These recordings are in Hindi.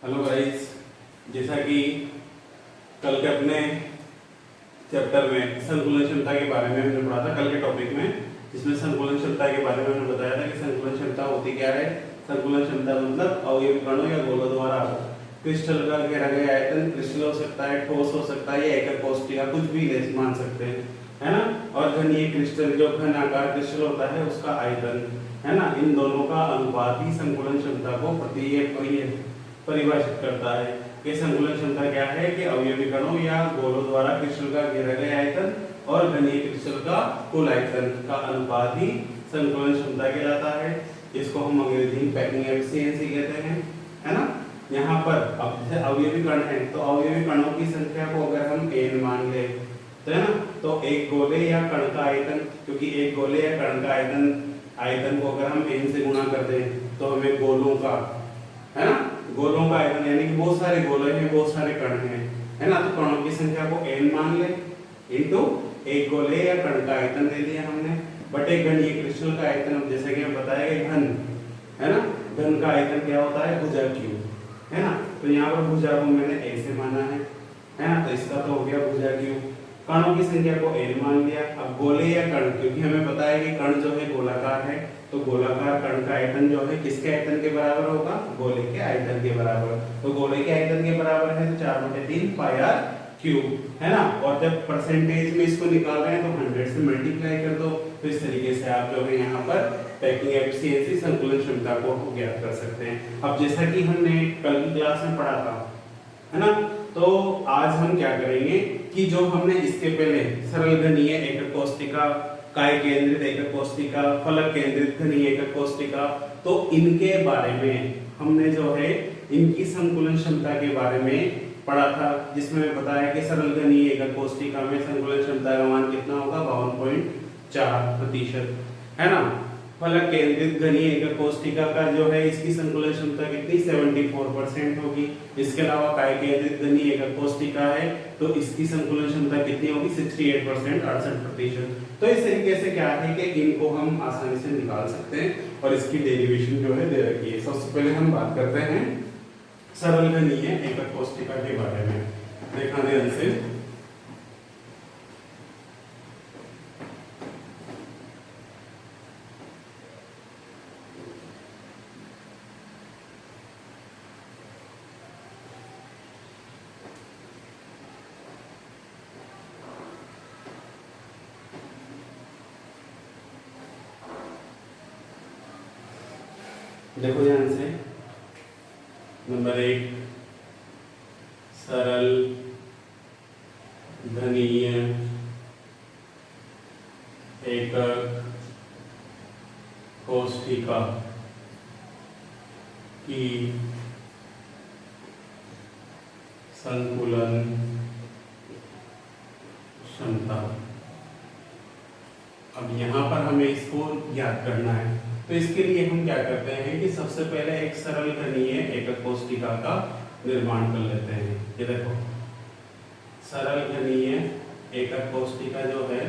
हेलो गाइस, जैसा कि कल के अपने चैप्टर में संकुलन क्षमता के बारे में हमने पढ़ा था, कल के टॉपिक में, जिसमें संकुलन क्षमता के बारे में हमने बताया था कि संकुलन क्षमता होती क्या है। संकुलन क्षमता मतलब अवयवी कणों या गोलों द्वारा क्रिस्टल का घेरा गया आयतन, क्रिस्टल हो सकता है, ठोस हो सकता है या एकक कोष्ठिका, कुछ भी मान सकते हैं, है ना। और घनीय क्रिस्टल, जो घन आकार क्रिस्टल होता है उसका आयतन, है ना, इन दोनों का अनुपात ही संकुलन क्षमता को परिभाषित करता है। ये संकुलन क्षमता क्या है कि अवयवी कणों या गोलों द्वारा क्रिस्टल का घेरा गया आयतन और घनीय क्रिस्टल का कुल आयतन का अनुपात ही संकुलन क्षमता कहलाता है। इसको हम अंग्रेजी में पैकिंग एफिशिएंसी कहते हैं, है ना। यहाँ पर अब जैसे अवयवी कण है तो अवयवी कणों की संख्या को अगर हम n मान ले तो, है ना, तो एक गोले या कण का आयतन, क्योंकि एक गोले या कण का आयतन को अगर हम n से गुणा कर दें तो हमें गोलों का, है ना, गोलों का आयतन यानी कि बहुत सारे गोले हैं, बहुत सारे कण हैं, है ना, तो कणों की संख्या को n मान ले इनटू एक गोले या कण का आयतन दे दिया हमने बटे घनीय क्रिस्टल का आयतन। अब जैसे कि हम बताया कि घन, है ना, घन का आयतन क्या होता है, भुजा क्यू, है ना। तो यहाँ पर भुजा को मैंने ऐसे माना है ना, तो इसका तो हो गया भुजा क्यू। कणों की संख्या को n मान लिया। अब गोले या कण, क्योंकि हमें पता है कि कण जो है गोलाकार है, तो गोलाकार कण का आयतन जो है किसके आयतन के बराबर होगा, गोले के आयतन के बराबर। तो गोले के आयतन के बराबर है तो 4/3 पाई आर क्यूब, है ना। और जब परसेंटेज में इसको निकाल रहे हैं तो 100 से मल्टीप्लाई कर दो। तो इस तरीके से आप जो है यहाँ पर पैकिंग एफिशिएंसी संकुलन क्षमता को ज्ञात कर सकते हैं। अब जैसा कि हमने कल की क्लास में पढ़ा था, है ना, तो आज हम क्या करेंगे कि जो हमने इसके पहले सरल घनीय एकक कोष्ठिका, काय केंद्रित एकक कोष्ठिका, फलक केंद्रित घनीय एकक कोष्ठिका, तो इनके बारे में हमने जो है इनकी संकुलन क्षमता के बारे में पढ़ा था, जिसमें बताया कि सरल घनीय एकक कोष्ठिका में संकुलन क्षमता का मान कितना होगा, 52.4%, है ना। फलक केंद्रित घनीय एकक कोष्ठिका का जो है इसकी संकुलन क्षमता कितनी, 74% होगी। इसके अलावा काय केंद्रित घनीय एकक कोष्ठिका है तो इसकी संकुलन क्षमता कितनी होगी, 68%, 68%। तो इस तरीके से क्या है कि इनको हम आसानी से निकाल सकते हैं और इसकी डेरिवेशन जो है दे रखी है। सबसे पहले हम बात करते हैं सरल घनीय एकक कोष्ठिका के बारे में। देखा ध्यान से, देखो ध्यान से, नंबर 1 सरल घनीय एकक कोष्ठिका की संकुलन क्षमता। अब यहाँ पर हमें इसको ज्ञात करना है, तो इसके लिए हम क्या करते हैं कि सबसे पहले एक सरल घनीय एकक कोष्ठिका का निर्माण कर लेते हैं। ये देखो, सरल घनीय एकक कोष्ठिका जो है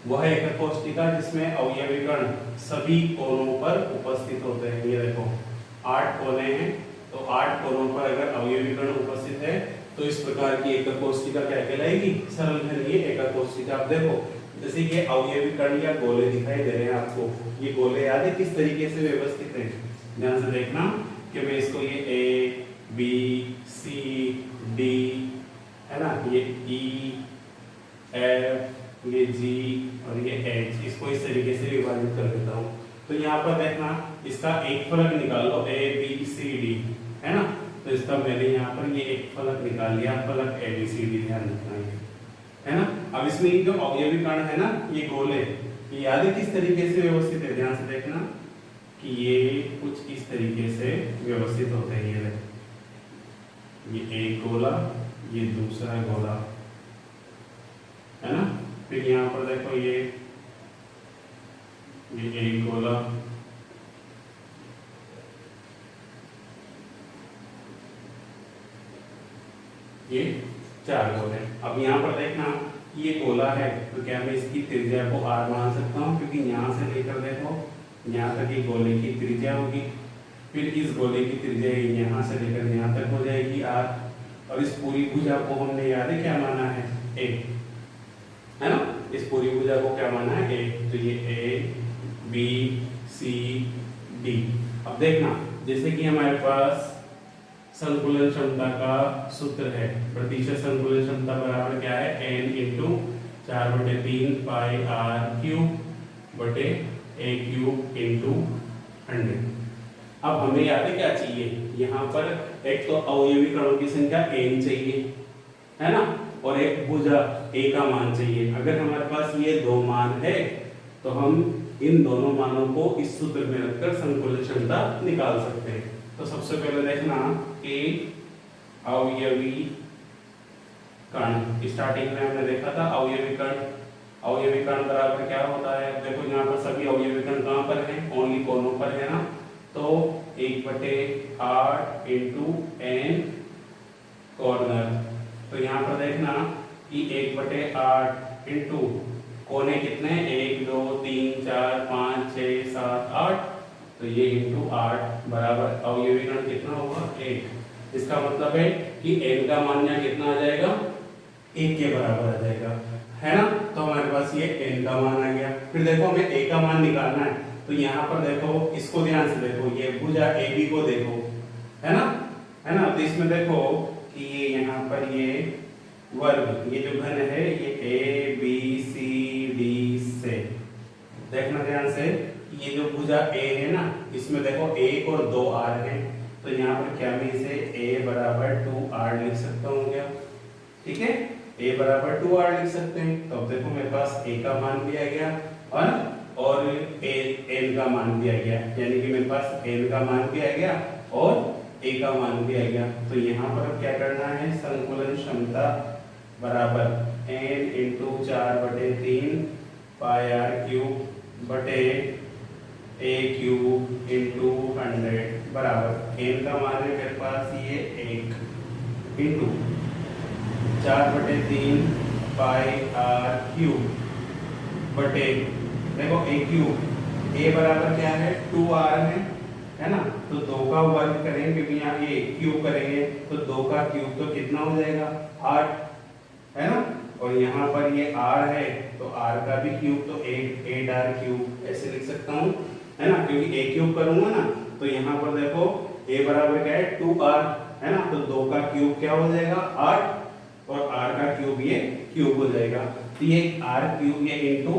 वह एकक कोष्ठिका जिसमें अवयवी कण सभी कोनों पर उपस्थित होते हैं। ये देखो 8 कोने हैं, तो 8 कोनों पर अगर अवयवी कण उपस्थित है तो इस प्रकार की एकक कोष्ठिका क्या कहलाएगी, सरल घनीय एकक कोष्ठिका। आप देखो जैसे ये अवयवी कण या गोले दिखाई दे रहे हैं आपको, ये गोले याद है किस तरीके से व्यवस्थित है, ध्यान से देखना कि मैं इसको ये ए बी सी डी, है ना, ये ई एफ, ये जी और ये एच, इसको इस तरीके से विभाजित कर देता हूँ। तो यहाँ पर देखना इसका एक फलक निकाल लो, ए बी सी डी, है ना, तो इसका मैंने यहाँ पर ये एक फलक निकाल लिया, फलक ए बी सी डी, ध्यान रखना है ना। अब इसमें जो अवयवी कण है ना, ये गोले, ये याद है किस तरीके से व्यवस्थित है, ध्यान से देखना कि ये कुछ इस तरीके से व्यवस्थित होते हैं। ये एक गोला, ये दूसरा गोला, है ना। फिर यहाँ पर देखो ये एक गोला, ये 4 गोले। अब यहाँ पर देखना ये गोला है तो क्या मैं इसकी त्रिज्या को r मान सकता हूँ, क्योंकि यहाँ से लेकर देखो यहाँ तक एक गोले की त्रिज्या होगी, फिर इस गोले की त्रिज्या यहाँ से लेकर यहाँ तक हो जाएगी r, और इस पूरी भुजा को हमने याद है क्या माना है a, है ना। इस पूरी भुजा को क्या माना है a, तो ये a b c d। अब देखना जैसे कि हमारे पास संकुलन क्षमता का सूत्र है, प्रतिशत संकुलन क्षमता बराबर क्या है n इंटू 4/3 पाई r क्यूब बटे a क्यूब इंटू 100। अब हमें याद है क्या चाहिए, यहाँ पर एक तो अवयवी कणों की संख्या n चाहिए, है ना, और एक भुजा a का मान चाहिए। अगर हमारे पास ये दो मान है तो हम इन दोनों मानों को इस सूत्र में रखकर संकुलन क्षमता निकाल सकते हैं। तो सबसे पहले देखना कि अवयवी कण, स्टार्टिंग में हमने देखा था अवयवी कण बराबर क्या होता है। देखो यहाँ पर सभी अवयवी कण कहाँ पर हैं, ओनली कोनों पर है ना, तो 1/8 इंटू n कॉर्नर। तो यहाँ पर देखना कि 1/8 इंटू कोने कितने, 1 2 3 4 5 6 7 8, तो ये इंटू 8 बराबर अवयवी कण कितना होगा 1। इसका मतलब है कि n का मान यहाँ कितना आ जाएगा, 1 के बराबर आ जाएगा, है ना। तो हमारे पास ये n का मान आ गया। फिर देखो हमें a का मान निकालना है, तो यहाँ पर देखो इसको ध्यान से देखो, ये भुजा AB को देखो, है ना। तो इसमें देखो कि ये यहाँ पर ये वर्ग, ये जो घन है ये A B C D से, देखना ध्यान से, ये जो भुजा A है ना, इसमें देखो 1 और 2 r है, तो यहाँ पर क्या मैं इसे A बराबर 2r लिख सकता हूँ क्या, ठीक है, A बराबर 2r लिख सकते हैं। तो अब देखो मेरे पास A का मान भी आ गया और n का मान भी आ गया, यानी कि मेरे पास n का मान भी आ गया और a का मान भी आ गया। तो यहाँ पर अब क्या करना है, संकुलन क्षमता बराबर n इंटू 4/3 पाई r क्यूब बटे a क्यूब इंटू 100 बराबर n का मान है मेरे पास ये 1 इंटू 4/3 पाई r क्यूब बटे, देखो a क्यूब, a बराबर क्या है 2r है ना, तो 2 का वर्ग करेंगे क्योंकि यहाँ a क्यूब करेंगे तो 2 का क्यूब तो कितना हो जाएगा 8, है ना, और यहाँ पर ये r है तो r का भी क्यूब, तो 8r क्यूब ऐसे लिख सकता हूँ, है ना, क्योंकि a क्यूब करूंगा ना, तो यहाँ पर देखो a बराबर क्या है 2r, है ना, तो 2 का क्यूब क्या हो जाएगा 8 और r का क्यूब ये क्यूब हो जाएगा, तो ये r क्यूब ये इंटू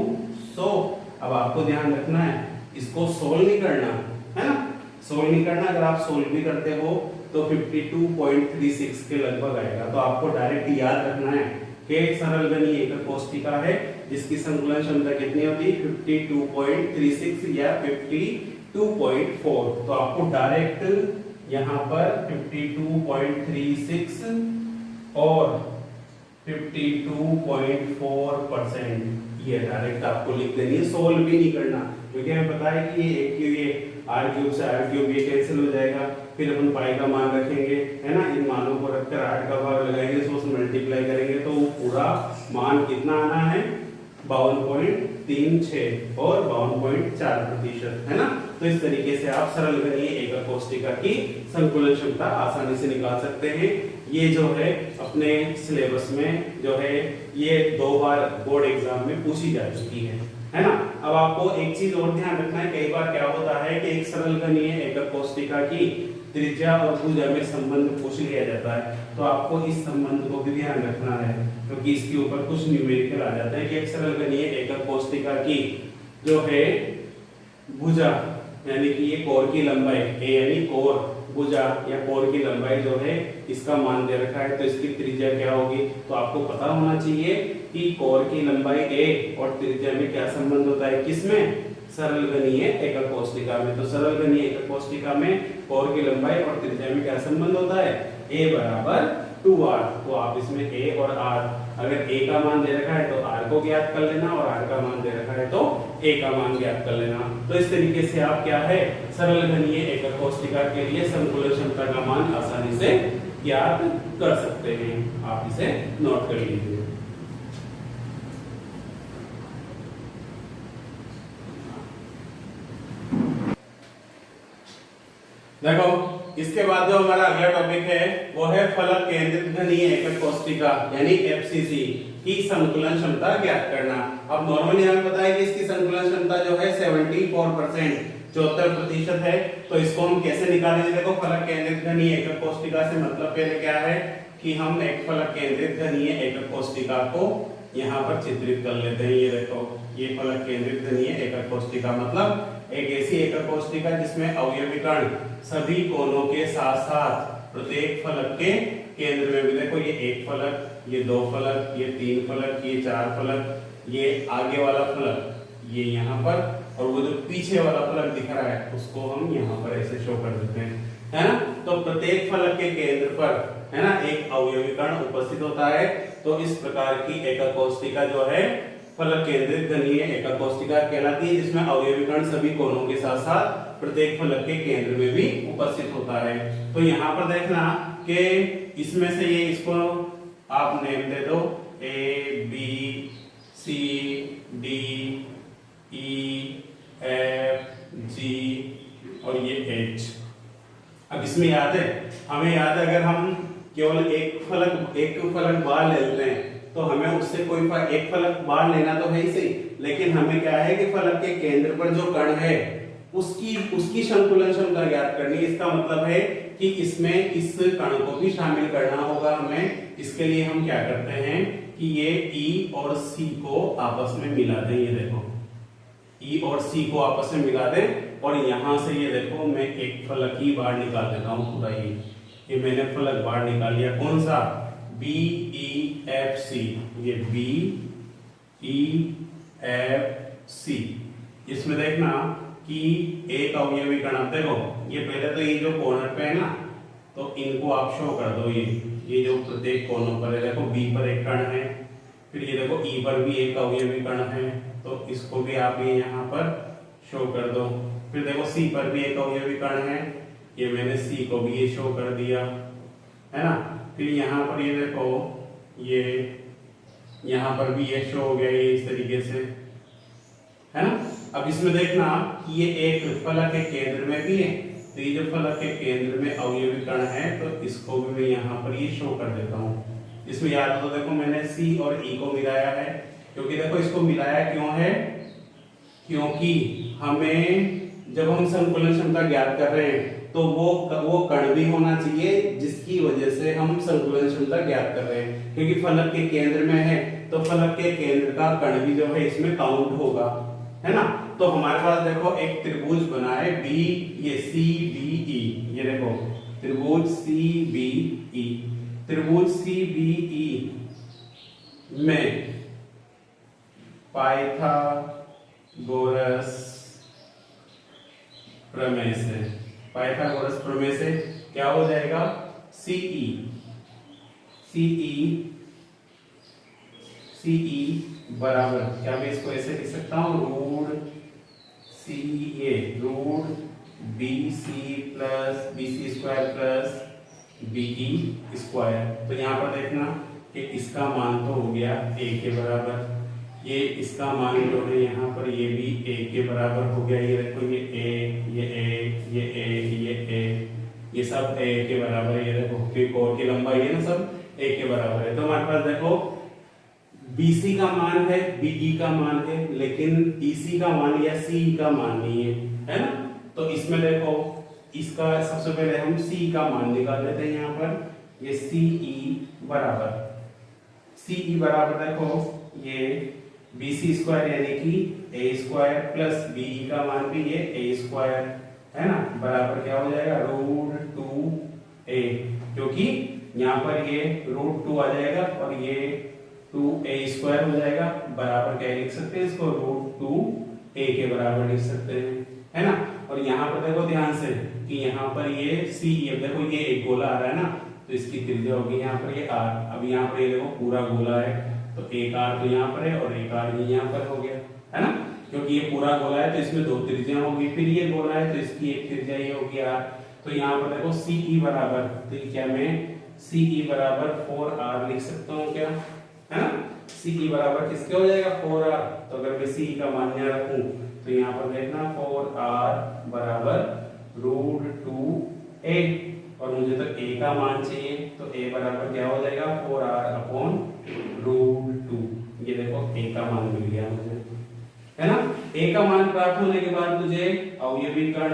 100। अब आपको ध्यान रखना है, इसको सोल्व नहीं करना, है ना, सोल्व नहीं करना। अगर आप सोल्व भी करते हो तो 52.36 के लगभग आएगा। तो आपको डायरेक्ट याद रखना है कि एक सरल घनीय एकक कोष्ठिका है जिसकी संकुलन क्षमता कितनी होती है 52.36 या 52.4। तो आपको डायरेक्ट यहाँ पर 52.36 और 52.4% ये डायरेक्ट आपको लिख देनी है, सोल्व भी नहीं करना, क्योंकि हमें पता है कि ये r क्यूब से r क्यूब ये कैंसिल हो जाएगा। फिर अपन पाई का मान रखेंगे, है ना, इन मानों को रखकर 8 का भाग लगाएंगे, तो उसमें मल्टीप्लाई करेंगे तो पूरा मान कितना आना है 52.36 और 52.4%, है ना। तो इस तरीके से आप सरल घनीय एकक कोष्ठिका की संकुलन क्षमता आसानी से निकाल सकते हैं। ये जो है अपने सिलेबस में जो है ये 2 बार बोर्ड एग्जाम में पूछी जा चुकी है ना। अब आपको एक चीज और ध्यान रखना है, कई बार क्या होता है कि एक सरल घनीय एकक कोष्ठिका की त्रिज्या और भुजा में संबंध पूछ लिया जाता है, तो आपको इस संबंध को भी ध्यान रखना है, क्योंकि इसके ऊपर कुछ न्यूमेरिकल आ जाते हैं कि एक सरल घनीय एकक कोष्ठिका की जो है भुजा यानी कि ये कोर की लंबाई a यानी कोर भुजा या कोर की लंबाई जो है इसका मान दे रखा है, तो इसकी त्रिज्या क्या होगी। तो आपको पता होना चाहिए कि कोर की लंबाई a और त्रिज्या में क्या संबंध होता है, किसमें, सरल घनीय एकक कोष्ठिका में। तो सरल घनीय एकक कोष्ठिका में कोर की लंबाई और त्रिज्या में क्या संबंध होता है, a बराबर 2r। तो आप इसमें a और r, अगर a का मान दे रखा है तो r को ज्ञात कर लेना और r का मान दे रखा है तो a का मान ज्ञात कर लेना। तो इस तरीके से आप क्या है सरल घनीय एकक कोष्ठिका के लिए संकुलन क्षमता का मान आसानी से ज्ञात कर सकते हैं। आप इसे नोट कर लीजिए। देखो इसके बाद जो हमारा अगला टॉपिक है वो है फलक केंद्रित घनीय एकक कोष्ठिका यानी एफसीसी की संकुलन क्षमता ज्ञात करना। अब नॉर्मली हमें पता है कि इसकी संकुलन क्षमता जो है 74% 74% है। तो इसको हम कैसे निकालेंगे? देखो फलक केंद्रित घनीय एकक कोष्ठिका से मतलब पहले क्या है कि हम एक फलक केंद्रित घनीय एकक कोष्ठिका को यहाँ पर चित्रित कर लेते हैं। ये देखो ये फलक केंद्रित घनीय एकक कोष्ठिका मतलब एक ऐसी एकक कोष्ठिका जिसमें अवयवी कण सभी कोनों के साथ साथ प्रत्येक फलक के केंद्र में भी, देखो ये एक फलक, ये दो फलक, ये तीन फलक, ये चार फलक, ये आगे वाला फलक ये यहाँ पर, और वो जो पीछे वाला फलक दिख रहा है उसको हम यहाँ पर ऐसे शो कर देते हैं, है ना। तो प्रत्येक फलक के केंद्र पर है ना एक अवयवी कण उपस्थित होता है। तो इस प्रकार की एकक कोष्ठिका जो है फलक केंद्रित घनीय एकक कोष्ठिका कहलाती है, जिसमें अवयवी कण सभी कोनों के साथ साथ प्रत्येक फलक के केंद्र में भी उपस्थित होता है। तो यहाँ पर देखना कि इसमें से ये इसको आप नेम दे दो A B C D E F G और ये एच। अब इसमें याद है, हमें याद है अगर हम केवल एक फलक बाहर ले लेते हैं तो हमें उससे कोई एक फलक बाहर लेना तो है ही सही, लेकिन हमें क्या है कि फलक के केंद्र पर जो कण है उसकी संकुलन क्षमता ज्ञात करनी। इसका मतलब है कि इसमें इस कण को भी शामिल करना होगा हमें। इसके लिए हम क्या करते हैं कि ये E और C को आपस में मिला दें। ये देखो E और C को आपस में मिला दें और यहां से ये देखो मैं एक फलक ही बाहर निकाल देता हूं पूरा। ये मैंने फलक बाहर निकाल लिया, कौन सा? B E F C। ये B E F C। इसमें देखना कि एक अवयवी कण, अब देखो ये पहले तो ये जो कॉर्नर पे है ना तो इनको आप शो कर दो। ये जो प्रत्येक कोनों पर है, देखो B पर एक कण है, फिर ये देखो E पर भी एक अवयवी कण है तो इसको भी आप ये यहाँ पर शो कर दो। फिर देखो C पर भी एक अवयवी कण है, ये मैंने C को भी ये शो कर दिया, है ना। फिर यहाँ पर ये देखो ये यहाँ पर भी ये शो हो गया ये इस तरीके से, है ना। अब इसमें देखना कि ये एक फलक के केंद्र में भी है, तो ये जो फलक के केंद्र में अवयवी कण है तो इसको भी मैं यहाँ पर ये शो कर देता हूँ। इसमें याद हो देखो मैंने C और E को मिलाया है, क्योंकि देखो इसको मिलाया क्यों है? क्योंकि हमें जब हम संकुलन क्षमता ज्ञात कर रहे हैं तो वो कण भी होना चाहिए जिसकी वजह से हम संकुलन क्षमता ज्ञात कर रहे हैं। क्योंकि फलक के केंद्र में है तो फलक के केंद्र का कण भी जो है इसमें काउंट होगा, है ना। तो हमारे पास देखो एक त्रिभुज बना है बी, ये सी बी ई, ये देखो त्रिभुज सी बी ई। त्रिभुज सी बी ई में पाइथागोरस प्रमेय से क्या हो जाएगा? सीई बराबर, क्या मैं इसको ऐसे लिख सकता हूँ, root CA root BC plus BC square plus BE square. तो यहाँ पर देखना कि इसका मान तो हो गया A के बराबर, ये इसका मान जो है यहाँ पर ये भी A के बराबर हो गया। ये देखो ये A, ये A, ये A, ये A, ये सब A के बराबर है। ये देखो त्रिकोण की लंबाई है ना सब A के बराबर है। तो हमारे पास देखो BC का मान है, BE का मान है, लेकिन EC का मान या CE का मान नहीं है ना। तो इसमें देखो इसका सबसे पहले हम C का मान निकाल लेते हैं। यहाँ पर ये CE बराबर देखो ये BC स्क्वायर यानी कि A स्क्वायर प्लस BE का मान भी ये A स्क्वायर, है ना, बराबर क्या हो जाएगा? रूट 2A, क्योंकि यहाँ पर ये रूट 2 आ जाएगा और ये 2A स्क्वायर हो जाएगा, बराबर क्या लिख सकते हैं इसको? रूट 2A के बराबर लिख सकते हैं, है ना। और यहाँ पर देखो ध्यान से कि यहाँ पर ये CE, देखो ये एक गोला आ रहा है ना तो इसकी त्रिज्या होगी यहाँ पर ये R। अब यहाँ पर ये देखो पूरा गोला है तो एक R तो यहाँ पर है और एक R ये यहाँ पर हो गया, है ना। क्योंकि ये पूरा गोला है तो इसमें दो त्रिज्या होगी, फिर ये गोला है तो इसकी एक त्रिज्या ये होगी R। तो यहाँ पर देखो CE बराबर, तो क्या मैं CE बराबर 4R लिख सकता हूँ क्या, है ना। CE बराबर किसके हो जाएगा? 4R। तो अगर मैं CE का मान यहाँ रखूं तो यहाँ पर देखना 4R बराबर √2a और मुझे तो a का मान चाहिए, तो a बराबर क्या हो जाएगा 4r/√2। ये देखो a का मान मिल गया मुझे, है ना। a का मान प्राप्त होने के बाद मुझे अवयवी कण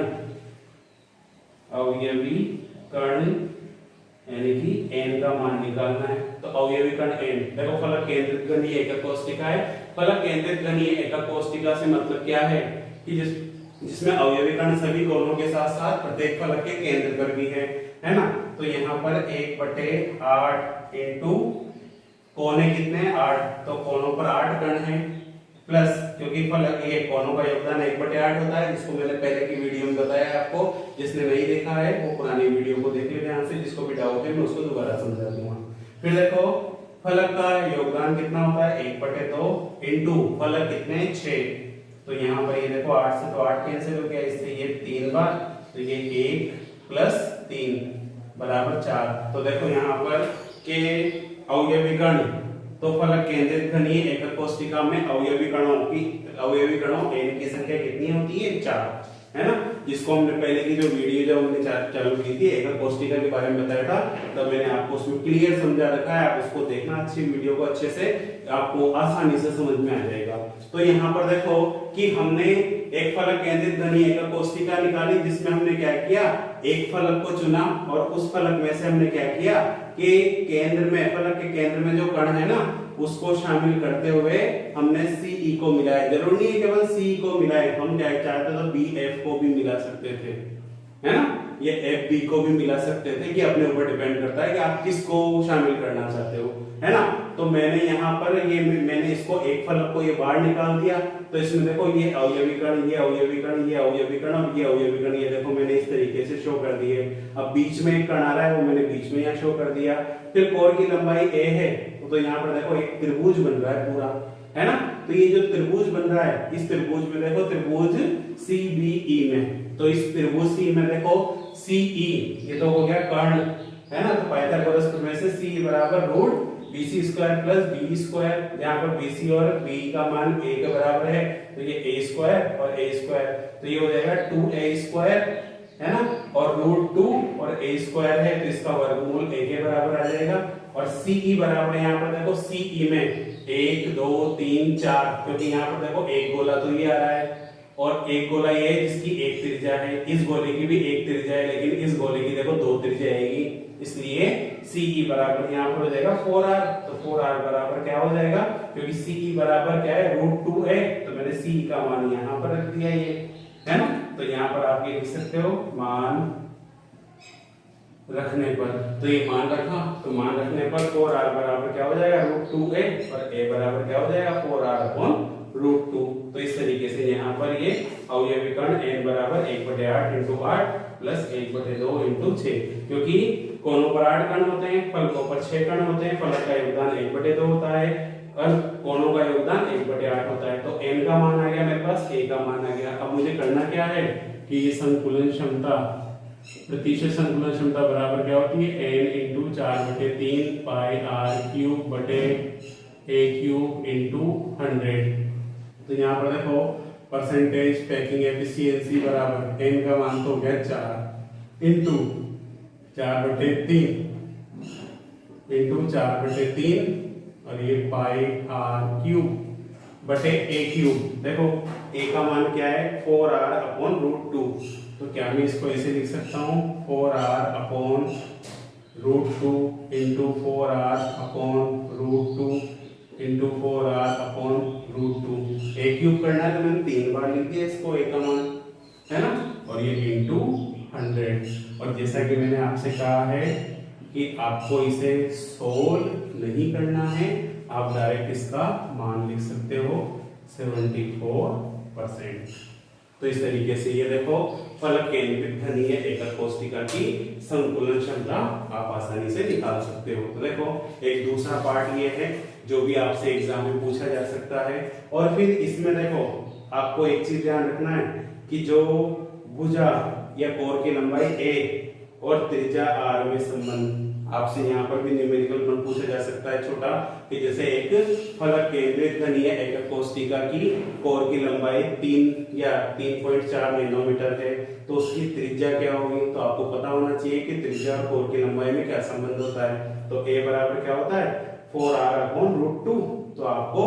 यानी कि n का मान निकालना है। तो अवयवी कण n, देखो फलक केंद्रित घनीय एकक कोष्ठिका है। फलक केंद्रित घनीय एकक कोष्ठिका से मतलब क्या है कि जिसमें अवयवी कण सभी कोणों के साथ साथ प्रत्येक फलक के केंद्र पर भी है ना। तो यहाँ पर 1/8 इंटू कोने कितने 8, तो कोनों पर 8 कण है, प्लस क्योंकि फलक ये कोनों का योगदान 1/8 होता है, जिसको मैंने पहले की वीडियो में बताया आपको। जिसने नहीं देखा है वो पुरानी वीडियो को देख ले ध्यान से, जिसको भी डाउट है मैं उसको दोबारा समझा दूंगा। फिर देखो फलक का योगदान कितना होता है 1/2 इंटू फलक कितने 6, तो यहाँ पर ये देखो 8 से तो 8 कैंसिल हो गया, इससे ये 3 बार, तो ये 1 + 3 बराबर 4। तो देखो यहाँ पर के अवयवी कण, तो फलक केंद्रित घनीय एकक कोष्ठिका में अवयवी कणों n की संख्या कितनी होती है 4, है ना। जिसको हमने पहले की जो वीडियो जब हमने चालू की थी एकक कोष्ठिका के बारे में बताया था, तब मैंने आपको उसमें क्लियर समझा रखा है। आप उसको देखना, अच्छी वीडियो को अच्छे से, आपको आसानी से समझ में आ जाएगा। तो यहाँ पर देखो कि हमने एक फलक केंद्रित घनीय एकक कोष्ठिका निकाली, जिसमें हमने क्या किया, एक फलक को चुना और उस फलक में से हमने क्या किया कि केंद्र में, फलक के केंद्र में जो कण है ना उसको शामिल करते हुए हमने CE को मिलाया। जरूरी नहीं है केवल CE को मिलाए, हम क्या चाहते तो BF को भी मिला सकते थे, है ना। ये FB को भी मिला सकते थे, कि अपने ऊपर डिपेंड करता है कि आप किसको शामिल करना चाहते हो, है ना। तो मैंने यहाँ पर मैंने इसको एक फलक को ये बाहर निकाल दिया, तो इसमें देखो ये अवयवी कण, ये अवयवी कण, ये अवयवी कण और ये अवयवी कण, ये देखो मैंने इस तरीके से शो कर दिए। अब बीच में एक कण आ रहा है, वो मैंने बीच में यहाँ शो कर दिया। फिर कोर की लंबाई a है, तो यहाँ पर देखो एक त्रिभुज बन रहा है पूरा, है ना। तो ये जो त्रिभुज बन रहा है, इस त्रिभुज में देखो त्रिभुज CBE में, तो इस त्रिभुज C में देखो CE, ये तो हो गया कर्ण, है ना। तो पाइथागोरस प्रमेय से C बराबर √BC² + BE², यहाँ पर BC और BE का मान a के बराबर है, तो ये a² और a², तो ये हो जाएगा 2a², है ना। और √2 और a² है, तो इसका वर्गमूल a के बराबर आ जाएगा। और CE बराबर यहाँ पर देखो CE में 1 2 3 4, क्योंकि यहाँ पर देखो एक गोला तो ये आ रहा है और एक गोला ये है जिसकी एक त्रिज्या है, इस गोले की भी एक त्रिज्या है, लेकिन इस गोले की देखो 2 त्रिज्या आएगी, इसलिए CE बराबर यहाँ पर हो जाएगा 4r। तो 4r बराबर क्या हो जाएगा, क्योंकि CE बराबर क्या है √2 है, तो मैंने CE का मान यहाँ पर रख दिया, ये है ना। तो यहाँ पर आप ये लिख सकते हो मान रखने पर, तो ये मान रखा, तो मान रखने पर 4r बराबर क्या हो जाएगा √2a और a बराबर क्या हो जाएगा 4r/√2। तो इस तरीके से यहाँ पर ये अवयवी कण n बराबर 1/8 इंटू 8 प्लस 1/2 इंटू 6, क्योंकि कोनों पर 8 कण होते हैं, फलकों पर 6 कण होते हैं, फलक का योगदान 1/2 होता है और कोनों का योगदान 1/8 होता है। तो n का मान आ गया मेरे पास, a का मान आ गया। अब मुझे करना क्या है कि ये संकुलन क्षमता, प्रतिशत संकुलन क्षमता बराबर क्या होती है n × 4/3 πr³ × a³ × 100। तो यहाँ पर देखो परसेंटेज पैकिंग एफिशिएंसी बराबर n का मान तो हो गया 4 इंटू 4/3 और ये πr³/a³। देखो a का मान क्या है 4r/√2, तो क्या मैं इसको ऐसे लिख सकता हूँ 4r/√2 into 4r/√2 into 4r/√2। a³ करना है तो मैंने 3 बार लिख दिया इसको a का मान, है ना। और ये इंटू 100। और जैसा कि मैंने आपसे कहा है कि आपको इसे सोल्व नहीं करना है, आप डायरेक्ट इसका मान लिख सकते हो 74%। तो इस तरीके से ये देखो फलक केंद्रित घनीय एकक कोष्ठिका की संकुलन क्षमता आप आसानी से निकाल सकते हो। तो देखो एक दूसरा पार्ट ये है जो भी आपसे एग्जाम में पूछा जा सकता है। और फिर इसमें देखो आपको एक चीज ध्यान रखना है कि जो भुजा या कोर की लंबाई a और त्रिज्या r में संबंध आपसे यहाँ पर भी न्यूमेरिकल वन पूछा जा सकता है छोटा, कि जैसे एक फलक केंद्रित घनीय एकक कोष्ठिका की कोर की लंबाई 3 या 3.4 नैनोमीटर है, तो उसकी त्रिज्या क्या होगी। तो आपको पता होना चाहिए कि त्रिज्या और कोर की लंबाई में क्या संबंध होता है। तो a बराबर क्या होता है 4r/√2। तो आपको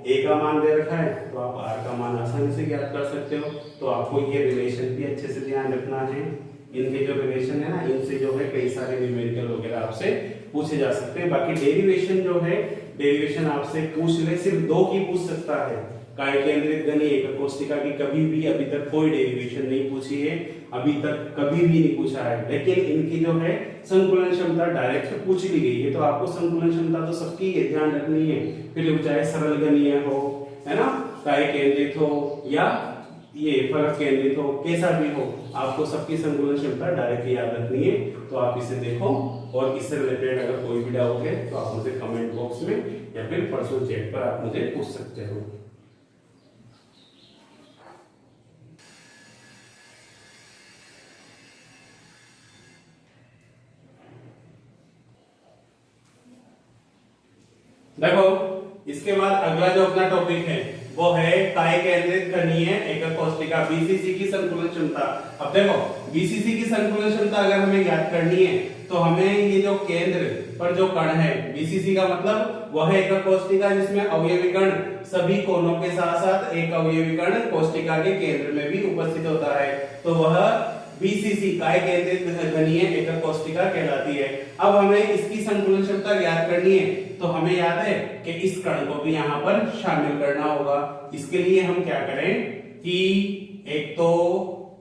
a का मान दे रखा है, तो आप r का मान आसानी से ज्ञात कर सकते हो। तो आपको ये रिलेशन भी अच्छे से ध्यान रखना है। इनके जो रिलेशन है ना, इनसे जो है कई सारे न्यूमेरिकल वगैरह आपसे पूछे जा सकते हैं। बाकी डेरिवेशन जो है, डेरिवेशन आपसे पूछ ले, सिर्फ 2 की पूछ सकता है। काय केंद्रित घनीय एकक कोष्ठिका की कभी भी अभी तक कोई डेरिवेशन नहीं पूछी है, अभी तक कभी भी नहीं पूछा है। लेकिन इनकी जो है संकुलन क्षमता डायरेक्ट पूछ ली गई है। तो आपको संकुलन क्षमता तो सबकी ध्यान रखनी है, फिर वो चाहे सरल घनीय हो, है ना, काय केंद्रित हो या ये फलक केंद्रित हो, कैसा भी हो, आपको सबकी संकुलन क्षमता डायरेक्ट याद रखनी है। तो आप इसे देखो, और इससे रिलेटेड अगर कोई भी डाउट है तो आप मुझे कमेंट बॉक्स में या फिर पर्सनल चैट पर आप मुझे पूछ सकते हो। देखो, इसके बाद अगला जो अपना टॉपिक है वो है काय केंद्रित घनीय एकक कोष्ठिका बीसीसी की संकुलन क्षमता। अब देखो, बीसीसी की संकुलन क्षमता अगर हमें याद करनी है तो हमें ये जो केंद्र पर जो कण है, बीसीसी का मतलब वह एकक कोष्ठिका जिसमें अवयवी कण सभी कोनों के साथ साथ एक अवयवी कण कोष्ठिका के केंद्र में भी उपस्थित होता है, तो वह बीसीसी काय केंद्रित घनीय एकक कोष्ठिका कहलाती है। अब हमें इसकी संकुलन क्षमता ज्ञात करनी है, तो हमें याद है कि इस कण को भी यहाँ पर शामिल करना होगा। इसके लिए हम क्या करें कि एक तो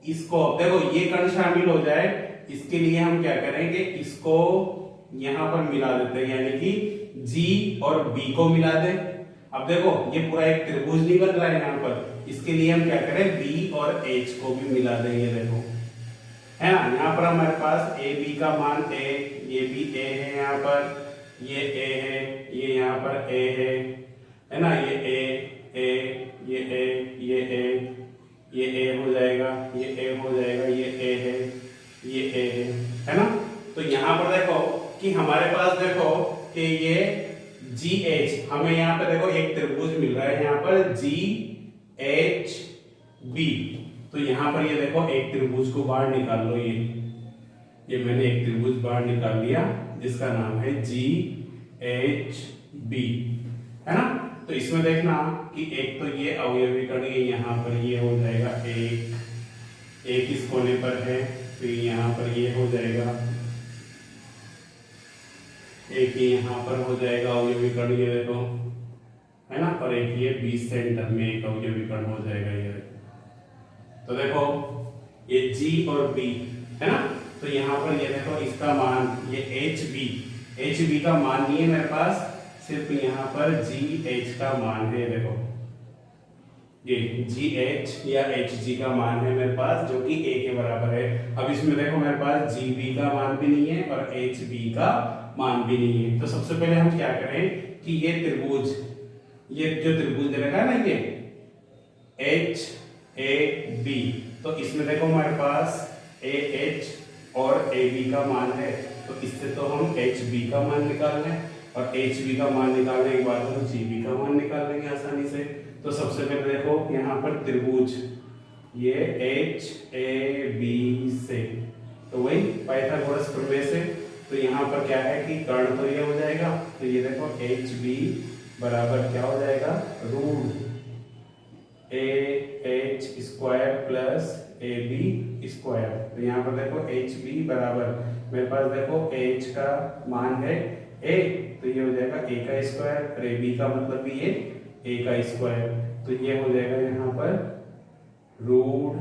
इसको, देखो ये कण शामिल हो जाए, इसके लिए हम क्या करेंगे, इसको यहाँ पर मिला देते हैं, यानी कि G और B को मिला दे। अब देखो ये पूरा एक त्रिभुज नहीं बन रहा है यहाँ पर, इसके लिए हम क्या करें, B और H को भी मिला देंगे। देखो है ना, यहाँ पर हमारे पास ए बी का मान a, ये भी a है, यहाँ पर ये a है, ये यहाँ पर a है ना, ये a, ये a, ये a, ये a हो जाएगा, ये a हो जाएगा, ये a है, ये a है ना। तो यहाँ पर देखो कि हमारे पास देखो कि ये GH, हमें यहाँ पे देखो एक त्रिभुज मिल रहा है यहाँ पर GHB। तो यहाँ पर ये देखो एक त्रिभुज को बाहर निकाल लो, ये मैंने एक त्रिभुज बाहर निकाल लिया जिसका नाम है GHB, है ना। तो इसमें देखना कि एक तो ये अवयवी कण यहाँ पर ये हो जाएगा एक इस कोने पर है, फिर यहाँ पर ये हो जाएगा एक, ये यहाँ पर हो जाएगा अवयवी कण, ये देखो है ना, और एक ये 20 सेंटर में एक अवयवी कण हो जाएगा ये। तो देखो ये G और B है ना, तो यहाँ पर ये देखो इसका मान ये HB का मान नहीं है मेरे पास, सिर्फ यहाँ पर GH का मान है। देखो ये GH या HG का मान है मेरे पास, जो कि A के बराबर है। अब इसमें देखो मेरे पास GB का मान भी नहीं है और HB का मान भी नहीं है। तो सबसे पहले हम क्या करें कि ये त्रिभुज, ये जो त्रिभुज दे रखा है ना, ये HAB, तो इसमें देखो हमारे पास AH और AB का मान है, तो इससे तो हम HB का मान निकाल लें, और HB का मान निकालने के बाद हम GB का मान निकाल लेंगे आसानी से। तो सबसे पहले देखो यहाँ पर त्रिभुज ये HAB से, तो वही पाइथागोरस प्रमेय से, तो यहाँ पर क्या है कि कर्ण तो ये हो जाएगा, तो ये देखो HB बराबर क्या हो जाएगा, root AH square plus AB square. तो यहाँ पर देखो HB बराबर मेरे पास देखो H का मान है A, तो ये हो जाएगा A का स्क्वायर, और AB का मतलब भी ये A का स्क्वायर, तो ये हो जाएगा यहाँ पर रूट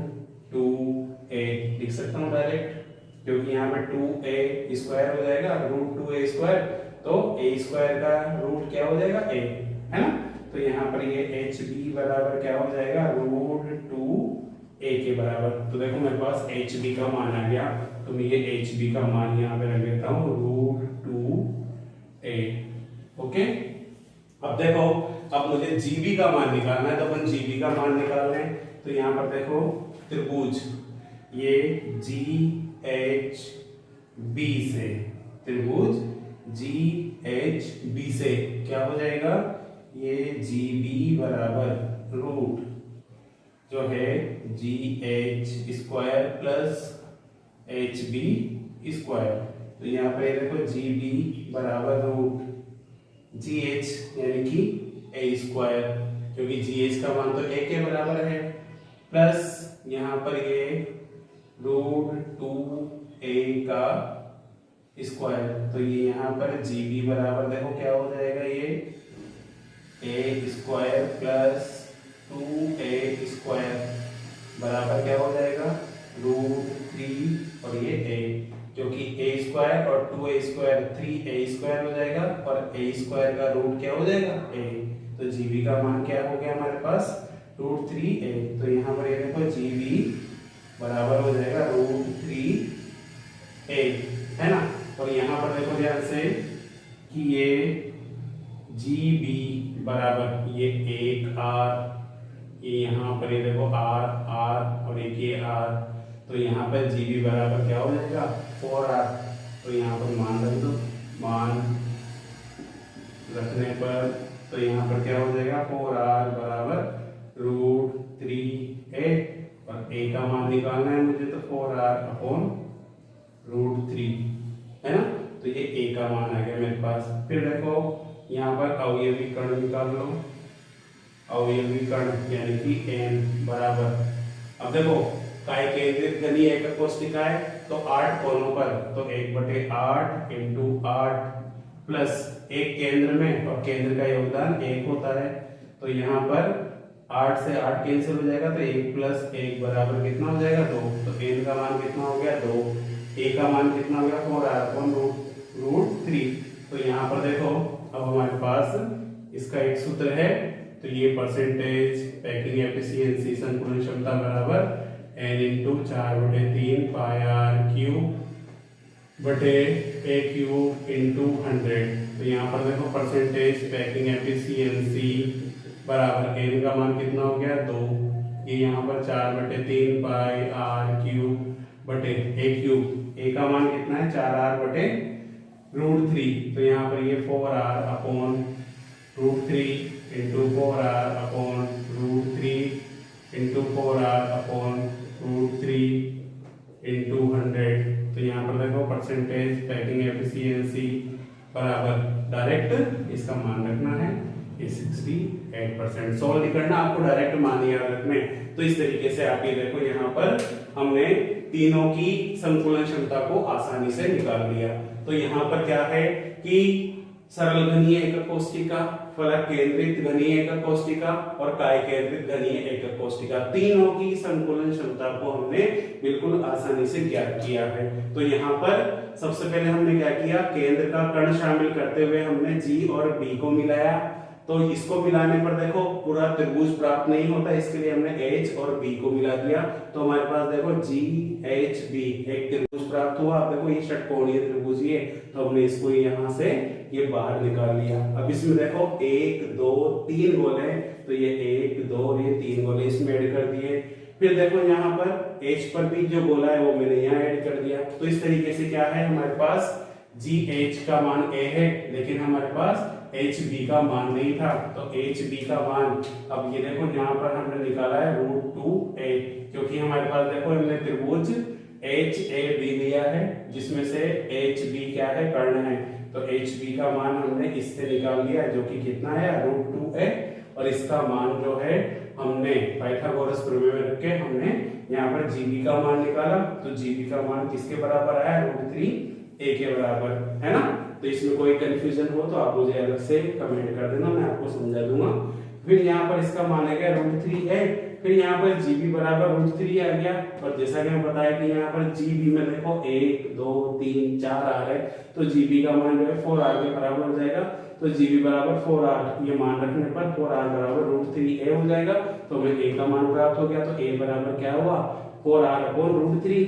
2A लिख सकता हूँ डायरेक्ट, क्योंकि यहाँ पे 2A स्क्वायर हो जाएगा, रूट 2A स्क्वायर, तो A स्क्वायर का रूट क्या हो जाएगा A, है ना। तो यहाँ पर ये HB बराबर क्या हो जाएगा, रूट 2A के बराबर। तो देखो मेरे पास HB का मान आ गया, तो मैं ये HB का मान यहाँ पे रख देता हूँ रूट 2A। ओके, अब देखो अब मुझे GB का मान निकालना है, तो अपन GB का मान निकाल लें। तो यहाँ पर देखो त्रिभुज ये GHB से, त्रिभुज जी एच बी से क्या हो जाएगा, ये जी बी बराबर रूट जो है G H square plus H B square. तो यहाँ पे देखो जी बी बराबर रूट जी एच यानी कि ए स्क्वायर, क्योंकि जी एच का मान तो ए के बराबर है, प्लस यहाँ पर ये रूट 2a का स्क्वायर। तो ये यहाँ पर जी बी बराबर देखो क्या हो जाएगा, ये ए स्क्वायर प्लस 2a स्क्वायर बराबर क्या हो जाएगा, रूट 3 और ये a, क्योंकि a स्क्वायर और 2a स्क्वायर 3a स्क्वायर हो जाएगा और a स्क्वायर का रूट क्या हो जाएगा a। तो जीबी का मान क्या हो गया हमारे पास, रूट 3a। तो यहाँ पर ये देखो जीबी बराबर हो जाएगा रूट 3a, है ना। और यहाँ पर देखो ध्यान से कि ये जीबी बराबर ये एक आर, ये यहाँ पर ये देखो आर आर और एक ये आर, तो यहाँ पर जीबी बराबर क्या हो जाएगा 4r। तो यहाँ पर मान रख दो, मान रखने पर तो यहाँ पर क्या हो जाएगा 4r बराबर रूट 3a, और a का मान निकालना है मुझे, तो 4r अपॉन रूट 3, है ना। तो ये a का मान आ गया मेरे पास। फिर देखो यहाँ पर अवयवी कर्ण निकाल लो, अवयवी कर्ण यानी कि n बराबर, अब देखो काय केंद्रित घनीय एकक कोष्टिका है तो 8 कोनों पर, तो 1/8 इंटू 8 प्लस एक केंद्र में, और केंद्र का योगदान 1 होता है। तो यहाँ पर 8 से 8 कैंसिल हो जाएगा, तो 1 प्लस 1 बराबर कितना हो जाएगा 2। तो n का मान कितना हो गया 2, a का मान कितना हो गया 4r अपॉन रूट 3। तो यहाँ पर देखो अब हमारे पास इसका एक सूत्र है, तो ये परसेंटेज पैकिंग एफिशिएंसी संकुलन क्षमता बराबर n इंटू 4/3 पाई r क्यूब बटे a क्यूब इंटू 100। तो यहाँ पर देखो परसेंटेज पैकिंग एफिशिएंसी बराबर n का मान कितना हो गया 2, ये यहाँ पर 4/3 पाई r क्यूब बटे a क्यूब, a का मान कितना है 4r बटे रूट 3। तो यहाँ पर ये 4r upon root 3 into 4r upon root 3 into 4r upon root 3 into 100। तो यहाँ पर देखो परसेंटेज पैकिंग एफिशिएंसी बराबर, डायरेक्ट इसका मान रखना है ये 68%। सॉल्व नहीं करना, आपको डायरेक्ट मान याद रखने। तो इस तरीके से आप ये देखो यहाँ पर हमने तीनों की संकुलन क्षमता को आसानी से निकाल लिया। तो यहाँ पर क्या है कि सरल घनीय एकक कोष्टिका, फलक केंद्रित घनीय एकक कोष्टिका और काय केंद्रित घनीय एकक कोष्टिका, तीनों की संकुलन क्षमता को हमने बिल्कुल आसानी से ज्ञात किया है। तो यहाँ पर सबसे पहले हमने क्या किया, केंद्र का कर्ण शामिल करते हुए हमने जी और बी को मिलाया। तो इसको मिलाने पर देखो पूरा त्रिभुज प्राप्त नहीं होता, इसके लिए हमने एच और बी को मिला दिया। तो हमारे पास देखो जी एच बी एक त्रिभुज प्राप्त हुआ। अब देखो ये षटकोणीय त्रिभुज है, तो हमने इसको यहाँ से ये बाहर निकाल लिया। अब इसमें देखो 1 2 3 गोले, तो ये 1 2 ये 3 गोले इसमें ऐड कर दिए। फिर देखो यहाँ पर एच पर भी जो गोला है वो मैंने यहाँ ऐड कर दिया। तो इस तरीके से क्या है हमारे पास जी एच का मान ए है, लेकिन हमारे पास एच बी का मान नहीं था। तो एच बी का मान अब ये देखो यहाँ पर हमने निकाला है रूट 2a, क्योंकि हमारे पास देखो हमने त्रिभुज एच ए बी लिया है जिसमें से एच बी क्या है कर्ण है। तो एच बी का मान हमने इससे निकाल लिया जो कि कितना है रूट 2a, और इसका मान जो है हमने पाइथागोरस प्रमेय में रख के हमने यहाँ पर जीबी का मान निकाला। तो जीबी का मान किसके बराबर आया रूट 3a के बराबर, है ना। तो इसमें कोई कंफ्यूजन हो तो आप मुझे अलग से कमेंट कर देना, मैं आपको समझा दूंगा। फिर यहाँ पर इसका मान है रूट 3a, फिर यहाँ पर जीबी बराबर रूट 3 आ गया। और जैसा कि मैं बताया कि यहाँ पर जीबी में देखो 1 2 3 4 आ रहा है, तो जीबी का मान जो है 4r के बराबर हो जाएगा। तो जीबी बराबर 4r, ये मान रखने पर 4r बराबर रूट 3a हो जाएगा। तो हमें a का मान प्राप्त हो गया। तो a बराबर क्या हुआ 4r अपॉन रूट 3,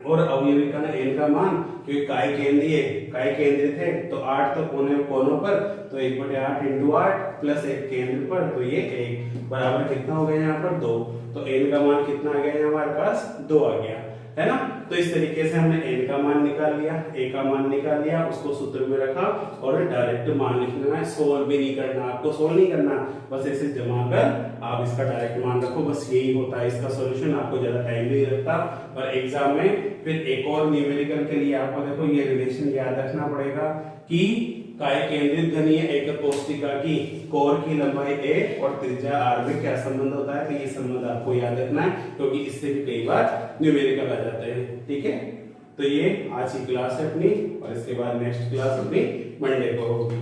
और अवयवी कर्ण n का मान, क्योंकि काय केंद्रित है तो 8 तो कोनों पर, तो 1/8 इंटू 8 प्लस एक केंद्र पर, तो ये 1 बराबर कितना हो गया यहाँ पर 2। तो n का मान कितना आ गया हमारे पास 2 आ गया, है ना। तो इस तरीके से हमने n का मान निकाल लिया, a का मान निकाल लिया, उसको सूत्र में रखा और डायरेक्ट मान लिख लेना है। सोल्व भी नहीं करना, आपको सोल्व नहीं करना, बस ऐसे जमा कर आप इसका डायरेक्ट मान रखो, बस यही होता है इसका सॉल्यूशन। आपको ज्यादा टाइम नहीं लगता। और एग्जाम में फिर एक और न्यूमेरिकल के लिए आपको देखो ये रिलेशन याद रखना पड़ेगा कि काय केंद्रित घनीय एकक कोष्ठिका की कोर की लंबाई a और त्रिज्या r में क्या संबंध होता है, तो ये संबंध आपको याद रखना है, क्योंकि इससे भी कई बार न्यूमेरिकल आ जाते हैं। ठीक है, तो ये आज की क्लास है अपनी, और इसके बाद नेक्स्ट क्लास अपनी मंडे को होगी।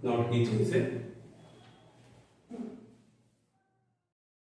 नोट कीजिए इसे।